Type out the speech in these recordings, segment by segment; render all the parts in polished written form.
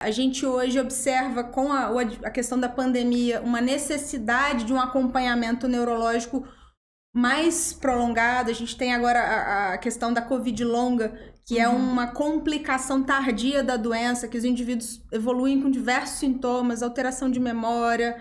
A gente hoje observa com a questão da pandemia uma necessidade de um acompanhamento neurológico mais prolongado. A gente tem agora a questão da Covid longa, que é uma complicação tardia da doença, que os indivíduos evoluem com diversos sintomas, alteração de memória,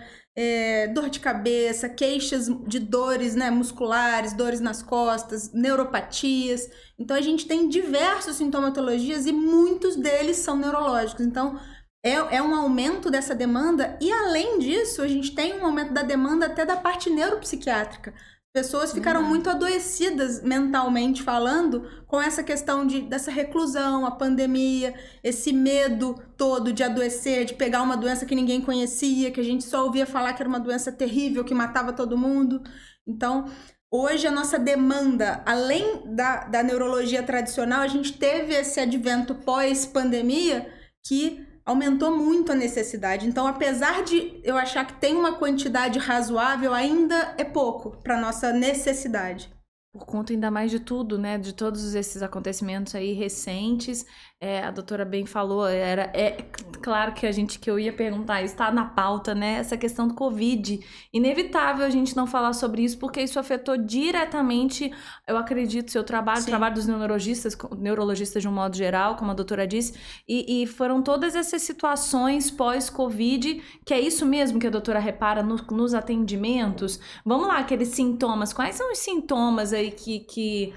dor de cabeça, queixas de dores, né, musculares, dores nas costas, neuropatias. Então a gente tem diversas sintomatologias e muitos deles são neurológicos. Então é um aumento dessa demanda, e além disso a gente tem um aumento da demanda até da parte neuropsiquiátrica. Pessoas ficaram muito adoecidas mentalmente falando com essa questão dessa reclusão, a pandemia, esse medo todo de adoecer, de pegar uma doença que ninguém conhecia, que a gente só ouvia falar que era uma doença terrível, que matava todo mundo. Então, hoje a nossa demanda, além da neurologia tradicional, a gente teve esse advento pós-pandemia que aumentou muito a necessidade. Então, apesar de eu achar que tem uma quantidade razoável, ainda é pouco para nossa necessidade. Por conta ainda mais de tudo, né? De todos esses acontecimentos aí recentes. A doutora bem falou, claro que eu ia perguntar, está na pauta, né? Essa questão do Covid. Inevitável a gente não falar sobre isso, porque isso afetou diretamente, eu acredito, seu trabalho, o trabalho dos neurologistas de um modo geral, como a doutora disse, e foram todas essas situações pós-Covid, que é isso mesmo que a doutora repara nos atendimentos. Vamos lá, aqueles sintomas. Quais são os sintomas aí que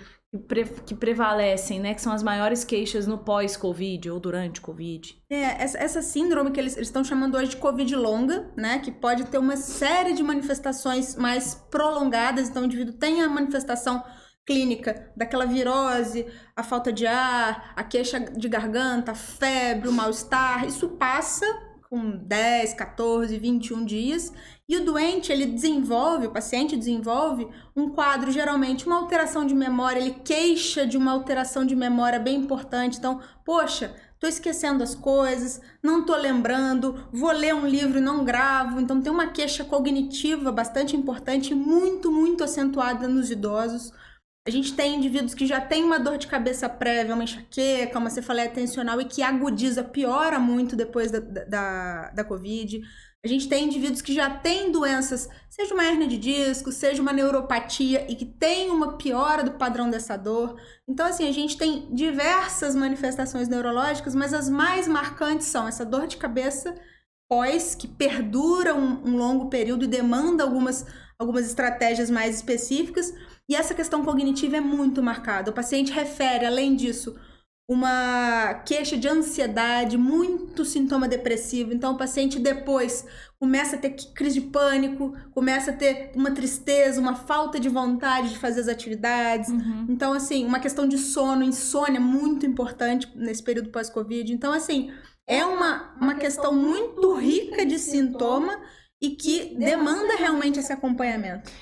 prevalecem, né? Que são as maiores queixas no pós-Covid ou durante o Covid. Essa síndrome que eles estão chamando hoje de Covid longa, né? Que pode ter uma série de manifestações mais prolongadas. Então, o indivíduo tem a manifestação clínica daquela virose, a falta de ar, a queixa de garganta, a febre, o mal-estar. Isso passa com 10, 14, 21 dias, e o doente, o paciente desenvolve um quadro, geralmente uma alteração de memória, ele queixa de uma alteração de memória bem importante. Então, poxa, tô esquecendo as coisas, não tô lembrando, vou ler um livro e não gravo. Então tem uma queixa cognitiva bastante importante, muito, muito acentuada nos idosos. A gente tem indivíduos que já têm uma dor de cabeça prévia, uma enxaqueca, uma cefaleia tensional e que agudiza, piora muito depois da Covid. A gente tem indivíduos que já têm doenças, seja uma hérnia de disco, seja uma neuropatia e que tem uma piora do padrão dessa dor. Então, assim, a gente tem diversas manifestações neurológicas, mas as mais marcantes são essa dor de cabeça que perdura um longo período e demanda algumas estratégias mais específicas, e essa questão cognitiva é muito marcada. O paciente refere, além disso, uma queixa de ansiedade, muito sintoma depressivo. Então, o paciente depois começa a ter crise de pânico, começa a ter uma tristeza, uma falta de vontade de fazer as atividades. Então, assim, uma questão de sono, insônia, muito importante nesse período pós-Covid. Então, assim, é uma questão muito rica de sintoma e que demanda realmente esse acompanhamento.